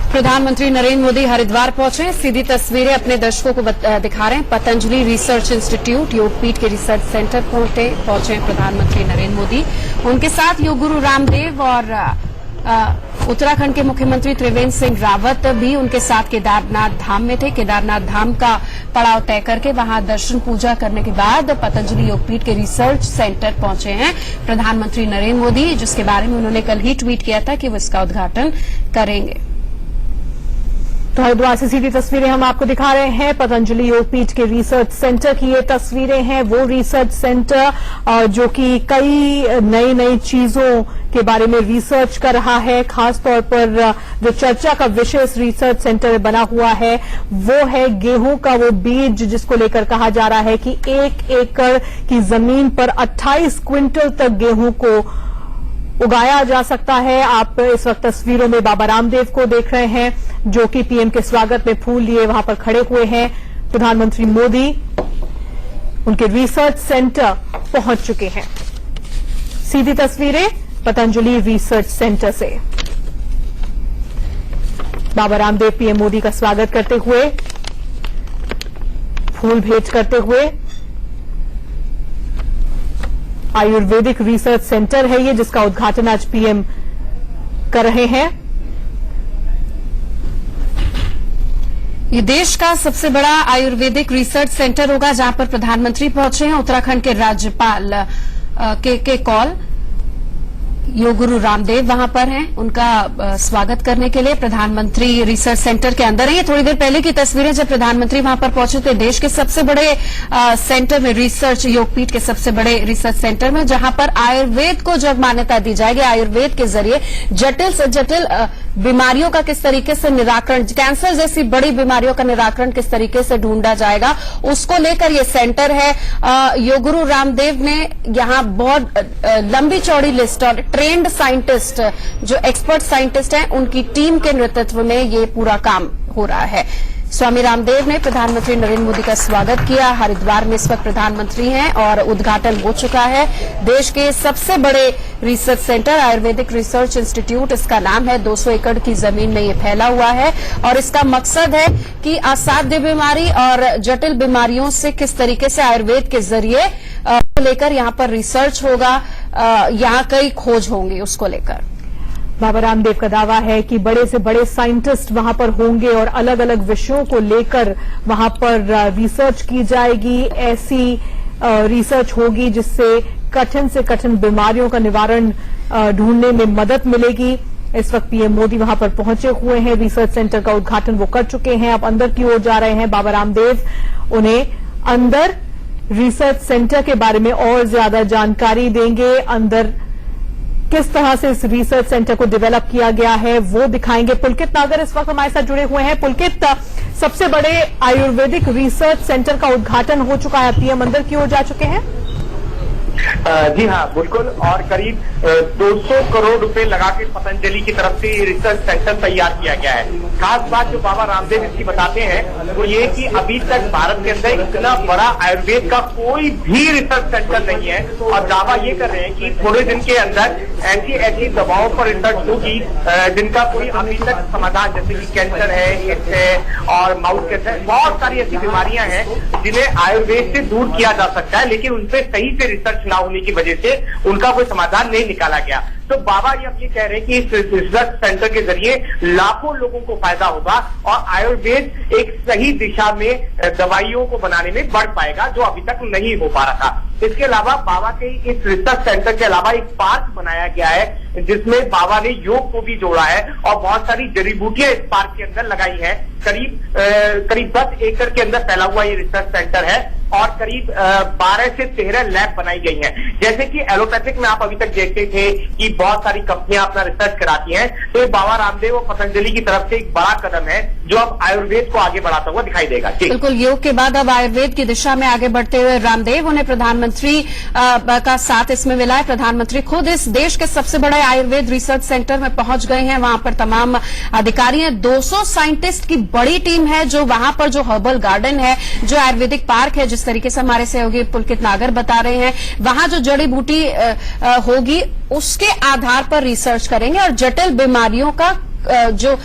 प्रधानमंत्री नरेंद्र मोदी हरिद्वार पहुंचे। सीधी तस्वीरें अपने दर्शकों को दिखा रहे हैं। पतंजलि रिसर्च इंस्टीट्यूट योगपीठ के रिसर्च सेंटर पहुंचे प्रधानमंत्री नरेंद्र मोदी। उनके साथ योग गुरु रामदेव और उत्तराखंड के मुख्यमंत्री त्रिवेंद्र सिंह रावत भी उनके साथ केदारनाथ धाम में थे। केदारनाथ धाम का पड़ाव तय करके वहां दर्शन पूजा करने के बाद पतंजलि योगपीठ के रिसर्च सेंटर पहुंचे हैं प्रधानमंत्री नरेंद्र मोदी, जिसके बारे में उन्होंने कल ही ट्वीट किया था कि वो इसका उद्घाटन करेंगे। तो हरिद्वार से सीधी तस्वीरें हम आपको दिखा रहे हैं। पतंजलि योगपीठ के रिसर्च सेंटर की ये तस्वीरें हैं। वो रिसर्च सेंटर जो कि कई नई चीजों के बारे में रिसर्च कर रहा है। खासतौर पर जो चर्चा का विषय इस रिसर्च सेंटर में बना हुआ है वो है गेहूं का वो बीज, जिसको लेकर कहा जा रहा है कि 1 एकड़ की जमीन पर 28 क्विंटल तक गेहूं को उगाया जा सकता है। आप इस वक्त तस्वीरों में बाबा रामदेव को देख रहे हैं, जो कि पीएम के स्वागत में फूल लिए वहां पर खड़े हुए हैं। प्रधानमंत्री मोदी उनके रिसर्च सेंटर पहुंच चुके हैं। सीधी तस्वीरें पतंजलि रिसर्च सेंटर से। बाबा रामदेव पीएम मोदी का स्वागत करते हुए, फूल भेंट करते हुए। आयुर्वेदिक रिसर्च सेंटर है ये, जिसका उद्घाटन आज पीएम कर रहे हैं। ये देश का सबसे बड़ा आयुर्वेदिक रिसर्च सेंटर होगा, जहां पर प्रधानमंत्री पहुंचे हैं। उत्तराखंड के राज्यपाल के कौल योग गुरु रामदेव वहां पर हैं। उनका स्वागत करने के लिए प्रधानमंत्री रिसर्च सेंटर के अंदर है। ये थोड़ी देर पहले की तस्वीरें, जब प्रधानमंत्री वहां पर पहुंचे थे देश के सबसे बड़े सेंटर में, रिसर्च योगपीठ के सबसे बड़े रिसर्च सेंटर में, जहां पर आयुर्वेद को जब मान्यता दी जाएगी। आयुर्वेद के जरिए जटिल से जटिल बीमारियों का किस तरीके से निराकरण, कैंसर जैसी बड़ी बीमारियों का निराकरण किस तरीके से ढूंढा जाएगा, उसको लेकर ये सेंटर है। योग गुरु रामदेव ने यहां बहुत लंबी चौड़ी लिस्ट और ट्रेंड साइंटिस्ट, जो एक्सपर्ट साइंटिस्ट हैं, उनकी टीम के नेतृत्व में ये पूरा काम हो रहा है। स्वामी रामदेव ने प्रधानमंत्री नरेंद्र मोदी का स्वागत किया। हरिद्वार में इस वक्त प्रधानमंत्री हैं और उद्घाटन हो चुका है। देश के सबसे बड़े research centre Ayurvedic research institute इसका नाम है। 200 एकड़ की जमीन में ये फैला हुआ है और इसका मकसद है कि असाध्य बीमारी और जटिल बीमारियों से किस तरीके से आयुर्वेद के जरिए लेकर यहां पर रिसर्च होगा, यहां कई खोज होंगी, उसको लेकर बाबा रामदेव का दावा है कि बड़े से बड़े साइंटिस्ट वहां पर होंगे और अलग अलग विषयों को लेकर वहां पर रिसर्च की जाएगी। ऐसी रिसर्च होगी जिससे कठिन से कठिन बीमारियों का निवारण ढूंढने में मदद मिलेगी। इस वक्त पीएम मोदी वहां पर पहुंचे हुए हैं। रिसर्च सेंटर का उद्घाटन वो कर चुके हैं। अब अंदर की ओर जा रहे हैं बाबा रामदेव। उन्हें अंदर रिसर्च सेंटर के बारे में और ज्यादा जानकारी देंगे। अंदर किस तरह से इस रिसर्च सेंटर को डेवलप किया गया है वो दिखाएंगे। पुलकित नागर इस वक्त हमारे साथ जुड़े हुए हैं। पुलकित, सबसे बड़े आयुर्वेदिक रिसर्च सेंटर का उद्घाटन हो चुका है, पीएम अंदर की ओर जा चुके हैं। जी हाँ, बिल्कुल। और करीब 200 करोड़ रुपए लगा के पतंजलि की तरफ से रिसर्च सेंटर तैयार किया गया है। खास बात जो बाबा रामदेव इसकी बताते हैं वो ये कि अभी तक भारत के अंदर इतना बड़ा आयुर्वेद का कोई भी रिसर्च सेंटर नहीं है और दावा ये कर रहे हैं कि थोड़े दिन के अंदर ऐसी दवाओं पर रिसर्च होगी जिनका कोई अभी तक समाधान, जैसे कि कैंसर है, एड्स है और माउथ कैंसर है, बहुत सारी ऐसी बीमारियां हैं जिन्हें आयुर्वेद से दूर किया जा सकता है, लेकिन उनपे सही से रिसर्च ना होने की वजह से उनका कोई समाधान नहीं निकाला गया। तो बाबा ये कह रहे हैं कि इस रिसर्च सेंटर के जरिए लाखों लोगों को फायदा होगा और आयुर्वेद एक सही दिशा में दवाइयों को बनाने में बढ़ पाएगा, जो अभी तक नहीं हो पा रहा था। इसके अलावा बाबा के इस रिसर्च सेंटर के अलावा एक पार्क बनाया गया है जिसमें बाबा ने योग को भी जोड़ा है और बहुत सारी जड़ी बूटियां इस पार्क के अंदर लगाई है। करीब 10 एकड़ के अंदर फैला हुआ ये रिसर्च सेंटर है और करीब 12 से 13 लैब बनाई गई हैं। जैसे कि एलोपैथिक में आप अभी तक देखते थे कि बहुत सारी कंपनियां अपना रिसर्च कराती हैं, तो ये बाबा रामदेव और पतंजलि की तरफ से एक बड़ा कदम है जो अब आयुर्वेद को आगे बढ़ाता हुआ दिखाई देगा। बिल्कुल, योग के बाद अब आयुर्वेद की दिशा में आगे बढ़ते हुए रामदेव, उन्हें प्रधानमंत्री का साथ इसमें मिला है। प्रधानमंत्री खुद इस देश के सबसे बड़े आयुर्वेद रिसर्च सेंटर में पहुंच गए हैं। वहां पर तमाम अधिकारी हैं। 200 साइंटिस्ट की बड़ी टीम है जो वहां पर, जो हर्बल गार्डन है, जो आयुर्वेदिक पार्क है, जिस तरीके से हमारे सहयोगी पुलकित नागर बता रहे हैं, वहां जो जड़ी बूटी होगी उसके आधार पर रिसर्च करेंगे और जटिल बीमारियों का जो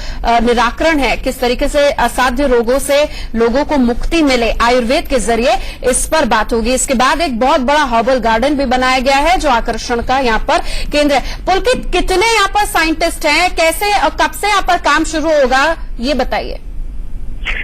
निराकरण है, किस तरीके से असाध्य रोगों से लोगों को मुक्ति मिले आयुर्वेद के जरिए, इस पर बात होगी। इसके बाद एक बहुत बड़ा हर्बल गार्डन भी बनाया गया है जो आकर्षण का यहाँ पर केंद्र है। पुलकित, कितने यहाँ पर साइंटिस्ट हैं, कैसे और कब से यहाँ पर काम शुरू होगा, ये बताइए।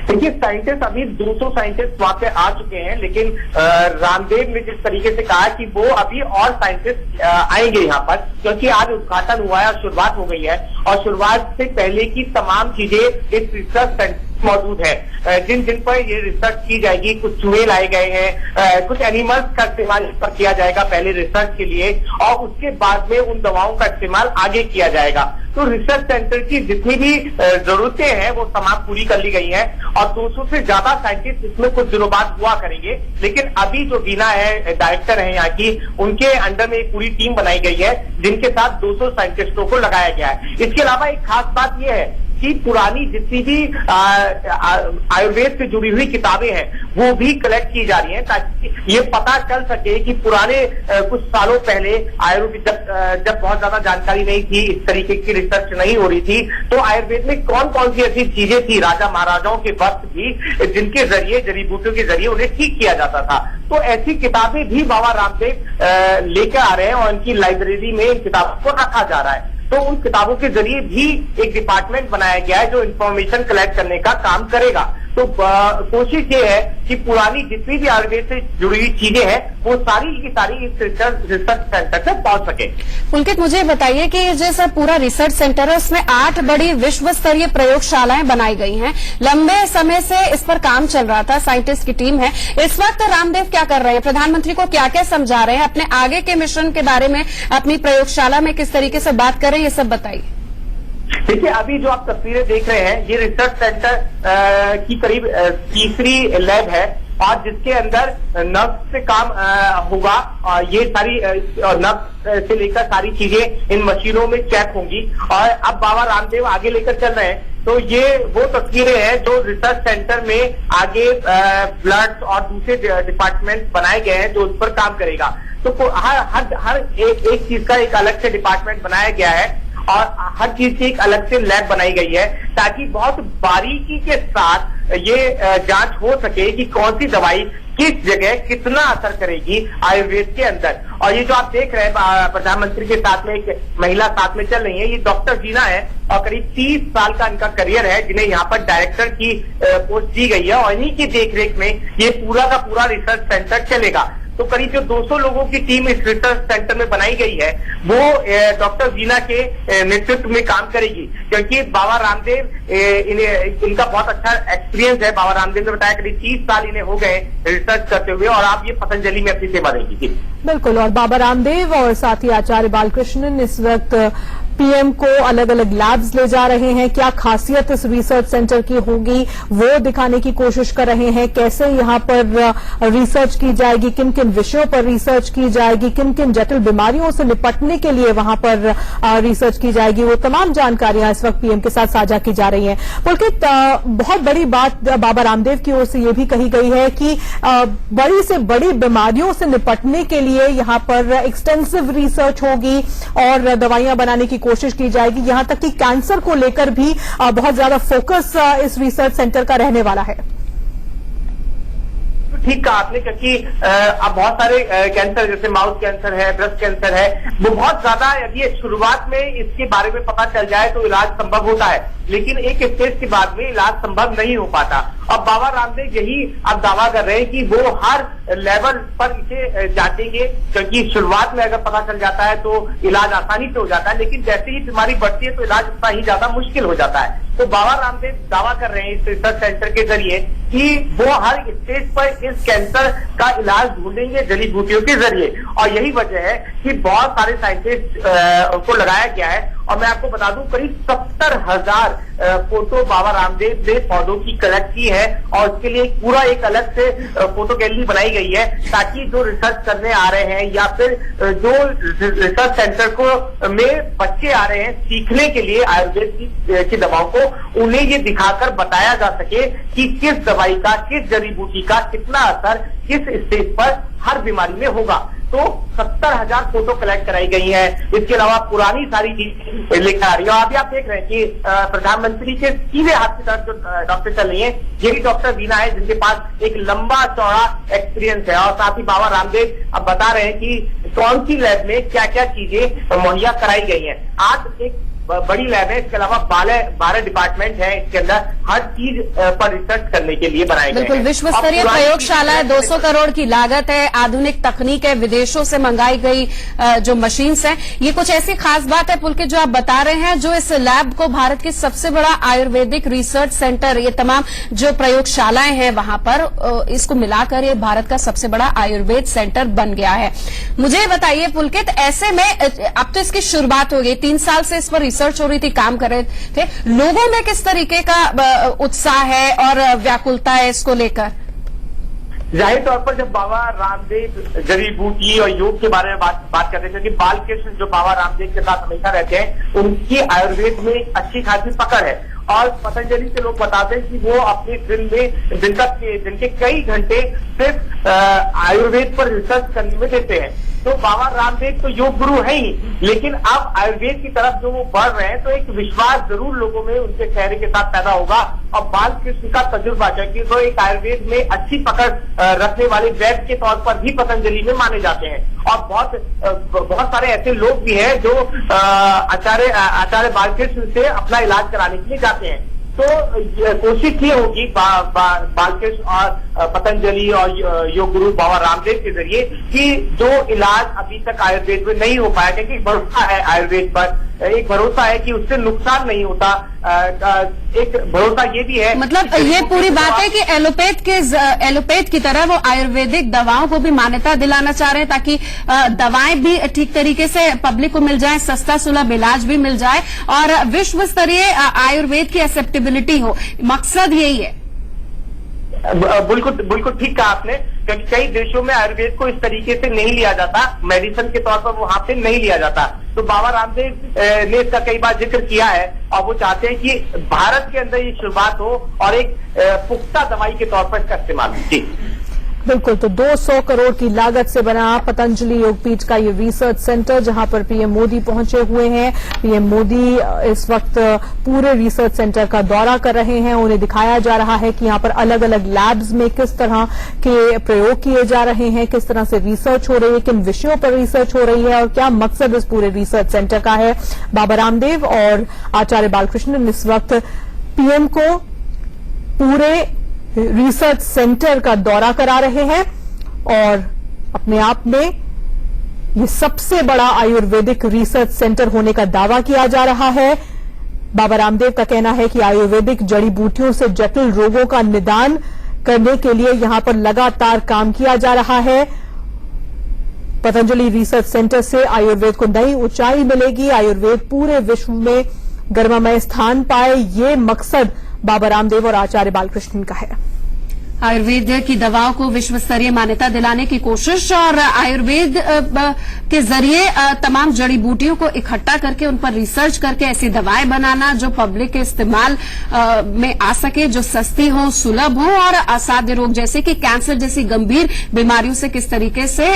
देखिए, साइंटिस्ट अभी 200 साइंटिस्ट वहां पे आ चुके हैं, लेकिन रामदेव ने जिस तरीके से कहा कि वो अभी और साइंटिस्ट आएंगे यहाँ पर, क्योंकि आज उद्घाटन हुआ है और शुरुआत हो गई है, और शुरुआत से पहले की तमाम चीजें इस रिसर्च सेंटर मौजूद है। जिन जिन पर ये रिसर्च की जाएगी, कुछ चूहे लाए गए हैं, कुछ एनिमल्स का इस्तेमाल पर किया जाएगा पहले रिसर्च के लिए, और उसके बाद में उन दवाओं का इस्तेमाल आगे किया जाएगा। तो रिसर्च सेंटर की जितनी भी जरूरतें हैं वो तमाम पूरी कर ली गई हैं, और 200 से ज्यादा साइंटिस्ट इसमें कुछ दिनों बाद हुआ करेंगे। लेकिन अभी जो बीना है, डायरेक्टर है यहाँ की, उनके अंडर में एक पूरी टीम बनाई गई है जिनके साथ 200 साइंटिस्टों को लगाया गया है। इसके अलावा एक खास बात यह है कि पुरानी जितनी भी आयुर्वेद से जुड़ी हुई किताबें हैं वो भी कलेक्ट की जा रही हैं, ताकि ये पता चल सके कि पुराने कुछ सालों पहले आयुर्वेद जब बहुत ज्यादा जानकारी नहीं थी, इस तरीके की रिसर्च नहीं हो रही थी, तो आयुर्वेद में कौन कौन सी ऐसी चीजें थी राजा महाराजाओं के वक्त भी, जिनके जरिए, जड़ी बूटियों के जरिए उन्हें ठीक किया जाता था। तो ऐसी किताबें भी बाबा रामदेव लेकर आ रहे हैं और उनकी लाइब्रेरी में इन किताबों को रखा जा रहा है। तो उन किताबों के जरिए भी एक डिपार्टमेंट बनाया गया है जो इंफॉर्मेशन कलेक्ट करने का काम करेगा। तो कोशिश ये है कि पुरानी जितनी भी आयुर्वेद से जुड़ी हुई चीजें हैं वो सारी की सारी इस रिसर्च सेंटर तक पहुंच सके। पुलकित, मुझे बताइए कि जैसा पूरा रिसर्च सेंटर है उसमें 8 बड़ी विश्व स्तरीय प्रयोगशालाएं बनाई गई हैं। लंबे समय से इस पर काम चल रहा था, साइंटिस्ट की टीम है। इस वक्त रामदेव क्या कर रहे हैं, प्रधानमंत्री को क्या क्या समझा रहे हैं, अपने आगे के मिशन के बारे में, अपनी प्रयोगशाला में किस तरीके से बात कर रहे हैं, ये सब बताइए। देखिए, अभी जो आप तस्वीरें देख रहे हैं ये रिसर्च सेंटर की करीब तीसरी लैब है, और जिसके अंदर नब्ज से काम होगा, और ये सारी नब्ज से लेकर सारी चीजें इन मशीनों में चेक होंगी। और अब बाबा रामदेव आगे लेकर चल रहे हैं, तो ये वो तस्वीरें हैं जो रिसर्च सेंटर में आगे ब्लड और दूसरे डिपार्टमेंट बनाए गए हैं जो उस पर काम करेगा। तो हर एक चीज का एक अलग से डिपार्टमेंट बनाया गया है, और हर चीज की एक अलग से लैब बनाई गई है, ताकि बहुत बारीकी के साथ ये जांच हो सके कि कौन सी दवाई किस जगह कितना असर करेगी आयुर्वेद के अंदर। और ये जो आप देख रहे हैं, प्रधानमंत्री के साथ में एक महिला साथ में चल रही है, ये डॉक्टर जीना है, और करीब 30 साल का इनका करियर है, जिन्हें यहाँ पर डायरेक्टर की पोस्ट दी गई है, और इन्हीं की देखरेख में ये पूरा का पूरा रिसर्च सेंटर चलेगा। तो करीब जो 200 लोगों की टीम इस रिसर्च सेंटर में बनाई गई है वो डॉक्टर जीना के नेतृत्व में काम करेगी, क्योंकि बाबा रामदेव इनका बहुत अच्छा एक्सपीरियंस है। बाबा रामदेव ने बताया करीब 30 साल इन्हें हो गए रिसर्च करते हुए, और आप ये पतंजलि में अपनी सेवा देंगी थी। बिल्कुल, और बाबा रामदेव और साथ ही आचार्य बालकृष्णन इस वक्त पीएम को अलग अलग लैब्स ले जा रहे हैं। क्या खासियत इस रिसर्च सेंटर की होगी वो दिखाने की कोशिश कर रहे हैं, कैसे यहां पर रिसर्च की जाएगी, किन किन विषयों पर रिसर्च की जाएगी, किन किन जटिल बीमारियों से निपटने के लिए वहां पर रिसर्च की जाएगी, वो तमाम जानकारियां इस वक्त पीएम के साथ साझा की जा रही हैं। पुलकित, बहुत बड़ी बात बाबा रामदेव की ओर से ये भी कही गई है कि बड़ी से बड़ी बीमारियों से निपटने के लिए यहां पर एक्सटेंसिव रिसर्च होगी और दवाइयां बनाने की कोशिश की जाएगी। यहां तक कि कैंसर को लेकर भी बहुत ज्यादा फोकस इस रिसर्च सेंटर का रहने वाला है। ठीक कहा आपने, क्योंकि अब बहुत सारे कैंसर, जैसे माउथ कैंसर है, ब्रेस्ट कैंसर है, वो बहुत ज्यादा, यदि शुरुआत में इसके बारे में पता चल जाए तो इलाज संभव होता है, लेकिन एक स्टेज के बाद में इलाज संभव नहीं हो पाता। अब बाबा रामदेव यही अब दावा कर रहे हैं कि वो हर लेवल पर इसे जांचेंगे, क्योंकि शुरुआत में अगर पता चल जाता है तो इलाज आसानी से हो जाता है, लेकिन जैसे ही बीमारी बढ़ती है तो इलाज उतना ही ज्यादा मुश्किल हो जाता है। तो बाबा रामदेव दावा कर रहे हैं इस रिसर्च सेंटर के जरिए कि वो हर स्टेज पर इस कैंसर का इलाज ढूंढेंगे जड़ी बूटियों के जरिए, और यही वजह है कि बहुत सारे साइंटिस्ट को लगाया गया है। और मैं आपको बता दूं, करीब 70,000 फोटो बाबा रामदेव ने पौधों की कलेक्ट की है, और उसके लिए पूरा एक अलग से फोटो गैलरी बनाई गई है, ताकि जो रिसर्च करने आ रहे हैं या फिर जो रिसर्च सेंटर को में बच्चे आ रहे हैं सीखने के लिए आयुर्वेद की दवाओं को, उन्हें ये दिखाकर बताया जा सके कि किस दवाई का, किस जड़ी बूटी का कितना असर किस स्टेज पर हर बीमारी में होगा। तो 70,000 फोटो कलेक्ट कराई गई है। इसके अलावा पुरानी सारी चीज लेकर आ रही है। और अभी आप देख रहे हैं कि प्रधानमंत्री के सीधे हाथ की तरफ जो डॉक्टर चल रही है, ये भी डॉक्टर वीना है, जिनके पास एक लंबा चौड़ा एक्सपीरियंस है। और साथ ही बाबा रामदेव अब बता रहे हैं कि कौन सी लैब में क्या क्या चीजें मुहैया कराई गई हैं। आज एक बड़ी लैब है, इसके अलावा 12 डिपार्टमेंट है, इसके अंदर हर चीज पर रिसर्च करने के लिए बनाए गए हैं। बिल्कुल, विश्व स्तरीय प्रयोगशाला है, 200 करोड़ की लागत है, आधुनिक तकनीक है, विदेशों से मंगाई गई जो मशीन्स हैं। ये कुछ ऐसी खास बात है पुलकित जो आप बता रहे हैं, जो इस लैब को भारत की सबसे बड़ा आयुर्वेदिक रिसर्च सेंटर, ये तमाम जो प्रयोगशालाएं हैं वहां पर, इसको मिलाकर ये भारत का सबसे बड़ा आयुर्वेद सेंटर बन गया है। मुझे बताइए पुलकित, ऐसे में अब तो इसकी शुरुआत हो गई, 3 साल से इस पर रिसर्च हो रही थी, काम कर रहे थे, लोगों में किस तरीके का उत्साह है और व्याकुलता है इसको लेकर? जाहिर तौर पर जब बाबा रामदेव जड़ी बूटी और योग के बारे में बात करते थे कि बालकृष्ण जो बाबा रामदेव के साथ हमेशा रहते हैं, उनकी आयुर्वेद में एक अच्छी खासी पकड़ है। और पतंजलि से लोग बताते हैं कि वो अपने दिन के कई घंटे सिर्फ आयुर्वेद पर रिसर्च करने में देते हैं। तो बाबा रामदेव तो योग गुरु है ही, लेकिन अब आयुर्वेद की तरफ जो वो बढ़ रहे हैं, तो एक विश्वास जरूर लोगों में उनके चेहरे के साथ पैदा होगा। और बालकृष्ण का तजुर्बा है कि वो एक आयुर्वेद में अच्छी पकड़ रखने वाले वैद्य के तौर पर भी पतंजलि में माने जाते हैं। और बहुत सारे ऐसे लोग भी हैं जो आचार्य बालकृष्ण से अपना इलाज कराने के लिए जाते हैं। तो कोशिश ये होगी बालकृष्ण और पतंजलि और योग गुरु बाबा रामदेव के जरिए कि जो इलाज अभी तक आयुर्वेद में नहीं हो पाया, क्योंकि भरोसा है आयुर्वेद पर, एक भरोसा है कि उससे नुकसान नहीं होता, एक भरोसा ये भी है, मतलब ये पूरी बात है कि एलोपैथ की तरह वो आयुर्वेदिक दवाओं को भी मान्यता दिलाना चाह रहे हैं, ताकि दवाएं भी ठीक तरीके से पब्लिक को मिल जाए, सस्ता सुलभ इलाज भी मिल जाए और विश्व स्तरीय आयुर्वेद की एक्सेप्टेबिलिटी हो। मकसद यही है। बिल्कुल ठीक कहा आपने, क्योंकि कई देशों में आयुर्वेद को इस तरीके से नहीं लिया जाता, मेडिसिन के तौर पर वहां पे नहीं लिया जाता। तो बाबा रामदेव ने इसका कई बार जिक्र किया है और वो चाहते हैं कि भारत के अंदर ये शुरुआत हो और एक पुख्ता दवाई के तौर पर इसका इस्तेमाल हो। जी बिल्कुल, तो 200 करोड़ की लागत से बना पतंजलि योगपीठ का ये रिसर्च सेंटर, जहां पर पीएम मोदी पहुंचे हुए हैं। पीएम मोदी इस वक्त पूरे रिसर्च सेंटर का दौरा कर रहे हैं। उन्हें दिखाया जा रहा है कि यहां पर अलग अलग लैब्स में किस तरह के प्रयोग किए जा रहे हैं, किस तरह से रिसर्च हो रही है, किन विषयों पर रिसर्च हो रही है और क्या मकसद इस पूरे रिसर्च सेंटर का है। बाबा रामदेव और आचार्य बालकृष्णन इस वक्त पीएम को पूरे रिसर्च सेंटर का दौरा करा रहे हैं और अपने आप में ये सबसे बड़ा आयुर्वेदिक रिसर्च सेंटर होने का दावा किया जा रहा है। बाबा रामदेव का कहना है कि आयुर्वेदिक जड़ी बूटियों से जटिल रोगों का निदान करने के लिए यहां पर लगातार काम किया जा रहा है। पतंजलि रिसर्च सेंटर से आयुर्वेद को नई ऊंचाई मिलेगी, आयुर्वेद पूरे विश्व में गर्ममय स्थान पाए, ये मकसद बाबा रामदेव और आचार्य बालकृष्णन का है। आयुर्वेद की दवाओं को विश्व स्तरीय मान्यता दिलाने की कोशिश और आयुर्वेद के जरिए तमाम जड़ी बूटियों को इकट्ठा करके उन पर रिसर्च करके ऐसी दवाएं बनाना जो पब्लिक के इस्तेमाल में आ सके, जो सस्ती हो, सुलभ हो और असाध्य रोग जैसे कि कैंसर जैसी गंभीर बीमारियों से किस तरीके से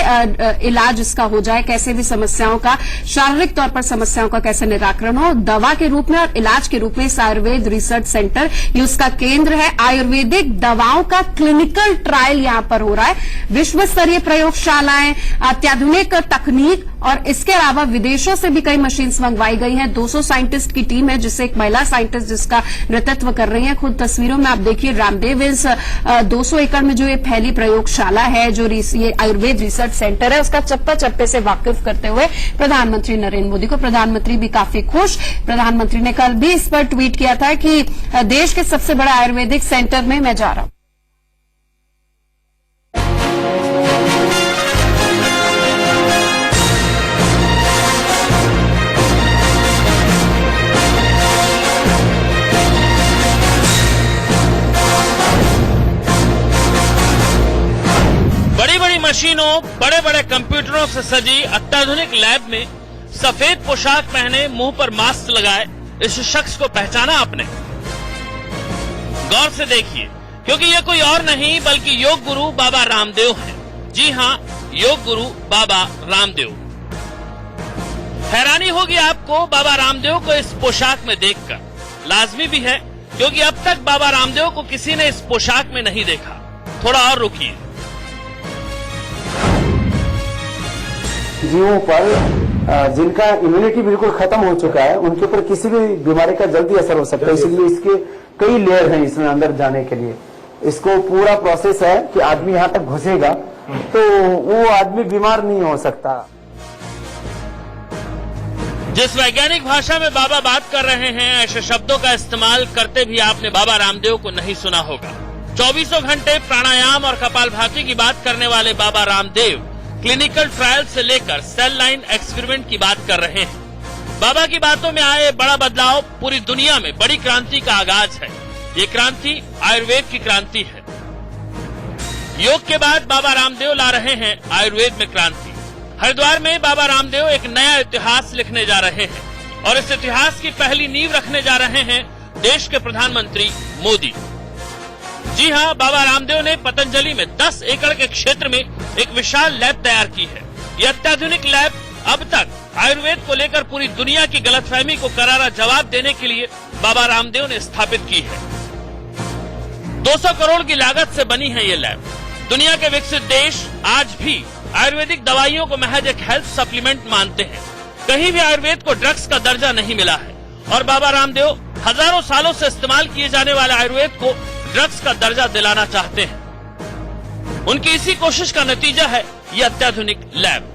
इलाज इसका हो जाए, कैसे भी समस्याओं का, शारीरिक तौर पर समस्याओं का कैसे निराकरण हो, दवा के रूप में और इलाज के रूप में इस आयुर्वेद रिसर्च सेंटर ये उसका केंद्र है। आयुर्वेदिक दवाओं का क्लिनिकल ट्रायल यहां पर हो रहा है, विश्व स्तरीय प्रयोगशालाएं, अत्याधुनिक तकनीक और इसके अलावा विदेशों से भी कई मशीन्स मंगवाई गई हैं। 200 साइंटिस्ट की टीम है, जिससे एक महिला साइंटिस्ट जिसका नेतृत्व कर रही है। खुद तस्वीरों में आप देखिए रामदेव इस 200 एकड़ में जो ये फैली प्रयोगशाला है, जो ये आयुर्वेद रिसर्च सेंटर है, उसका चप्पे चप्पे से वाकिफ करते हुए प्रधानमंत्री नरेंद्र मोदी को, प्रधानमंत्री भी काफी खुश। प्रधानमंत्री ने कल भी इस पर ट्वीट किया था कि देश के सबसे बड़ा आयुर्वेदिक सेंटर में मैं जा रहा हूं। मशीनों, बड़े बड़े कंप्यूटरों से सजी अत्याधुनिक लैब में सफेद पोशाक पहने, मुंह पर मास्क लगाए इस शख्स को पहचाना आपने? गौर से देखिए, क्योंकि ये कोई और नहीं बल्कि योग गुरु बाबा रामदेव हैं। जी हां, योग गुरु बाबा रामदेव। हैरानी होगी आपको बाबा रामदेव को इस पोशाक में देखकर, लाजमी भी है क्योंकि अब तक बाबा रामदेव को किसी ने इस पोशाक में नहीं देखा। थोड़ा और रुकिए। जीवों पर जिनका इम्यूनिटी बिल्कुल खत्म हो चुका है, उनके ऊपर किसी भी बीमारी का जल्दी असर हो सकता है। इसलिए इसके कई लेयर हैं इसमें अंदर जाने के लिए। इसको पूरा प्रोसेस है कि आदमी यहाँ तक घुसेगा तो वो आदमी बीमार नहीं हो सकता। जिस वैज्ञानिक भाषा में बाबा बात कर रहे हैं, ऐसे शब्दों का इस्तेमाल करते भी आपने बाबा रामदेव को नहीं सुना होगा। 24 घंटे प्राणायाम और कपालभाति की बात करने वाले बाबा रामदेव क्लिनिकल ट्रायल से लेकर सेल लाइन एक्सपेरिमेंट की बात कर रहे हैं। बाबा की बातों में आए बड़ा बदलाव पूरी दुनिया में बड़ी क्रांति का आगाज है। ये क्रांति आयुर्वेद की क्रांति है। योग के बाद बाबा रामदेव ला रहे हैं आयुर्वेद में क्रांति। हरिद्वार में बाबा रामदेव एक नया इतिहास लिखने जा रहे हैं और इस इतिहास की पहली नींव रखने जा रहे हैं देश के प्रधानमंत्री मोदी। जी हां, बाबा रामदेव ने पतंजलि में 10 एकड़ के क्षेत्र में एक विशाल लैब तैयार की है। यह अत्याधुनिक लैब अब तक आयुर्वेद को लेकर पूरी दुनिया की गलतफहमी को करारा जवाब देने के लिए बाबा रामदेव ने स्थापित की है। 200 करोड़ की लागत से बनी है ये लैब। दुनिया के विकसित देश आज भी आयुर्वेदिक दवाइयों को महज एक हेल्थ सप्लीमेंट मानते हैं। कहीं भी आयुर्वेद को ड्रग्स का दर्जा नहीं मिला है और बाबा रामदेव हजारों सालों से इस्तेमाल किए जाने वाले आयुर्वेद को ड्रग्स का दर्जा दिलाना चाहते हैं। उनकी इसी कोशिश का नतीजा है ये अत्याधुनिक लैब।